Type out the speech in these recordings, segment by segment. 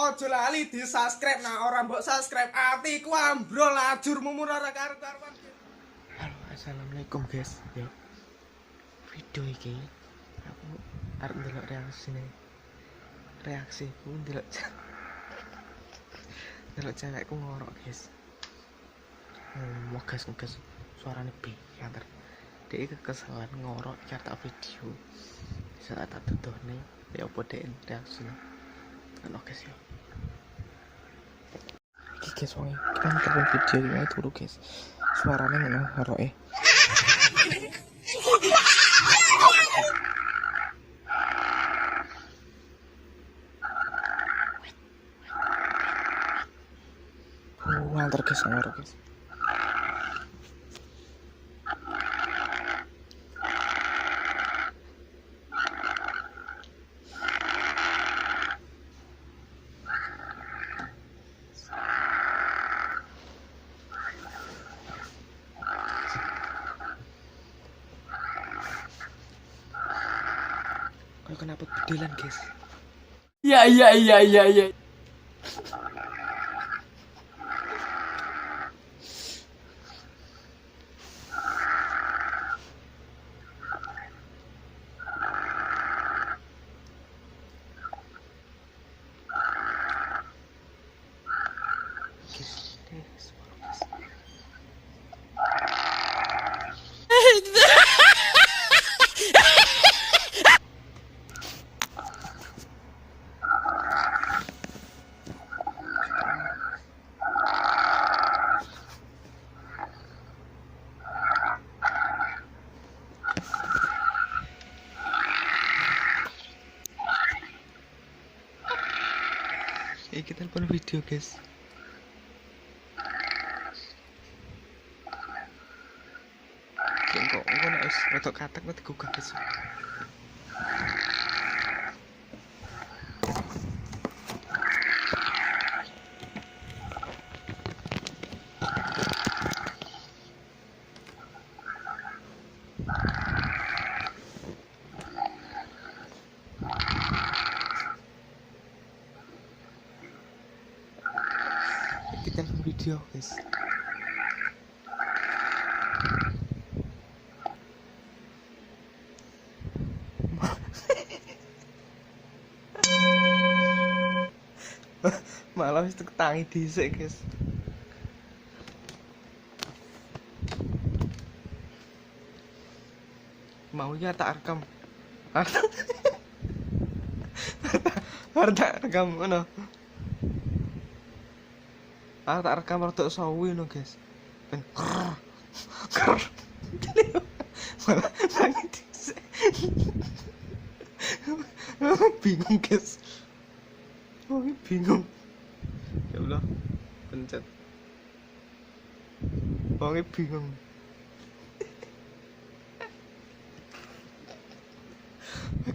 ojo lali di subscribe. Nah orang mbok subscribe atiku ambrol lajur mumurara karo-karuan. Halo, assalamualaikum guys. Yo, video iki aku arep ndelok reaksiku ndelok cewekku ngorok guys. Ngegas suarane banter. Dia kekesalan ngorok kata video. Saat tak tuturne ya opo dek reaksine. Kan oke sih. Iki guys wong kita nonton video iki turu guys. Suarane ngono ngoroke. Ngantar guys ngorok guys. Kau kenapa bedelan guys? Iya. Kita telepon video guys. Kok nek wis rodok katek kok digugah guys. Kita telepon video guys. Malah wis tangi dhisik guys. Mau ya tak rekam. Tak rekam ngono. Tak rekam rodok sawi no guys. Ben malah tangi dhisik. Bingung guys. Oh, bingung. Ya Allah, pencet. Wongnya bingung.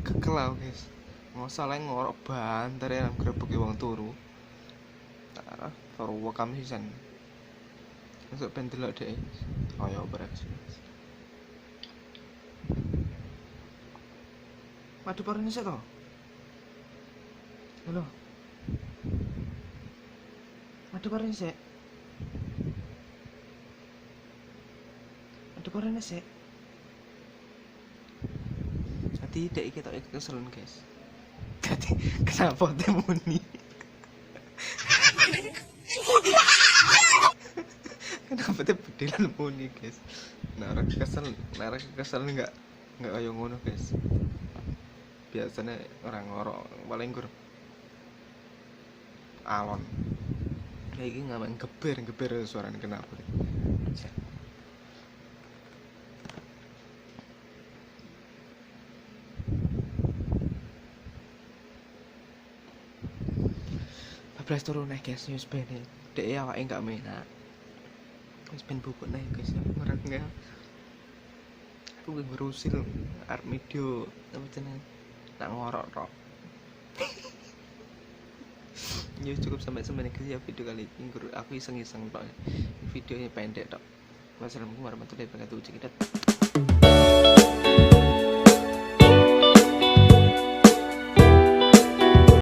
Kekelau guys. Masalah ngorok banter ya nang grebek wong turu. Arah karo wakam sisan. Masuk ben delok dhek. Kaya bereaksi. Madu parene sik to. Halo. Madu parene sik. Madu parene sik. Hati dek iki tok keselen guys. Jadi kenapa temuni? Kenapa dia bedelan muni guys? Nara kesel enggak kayak ngono guys. Biasanya orang ngorok paling gur alon. Kayak gini ngapain geber suaranya kenapa? Bablas turun naik guys, news band nih. Dek awake enggak menak. Wis ben bubuk naik guys, merek enggak. Aku ngurusin art video apa jenenge? Nak ngorok tok. Ya cukup sampai sini ya video kali ini. Aku iseng-iseng tok. Videonya pendek tok. Wassalamualaikum warahmatullahi wabarakatuh.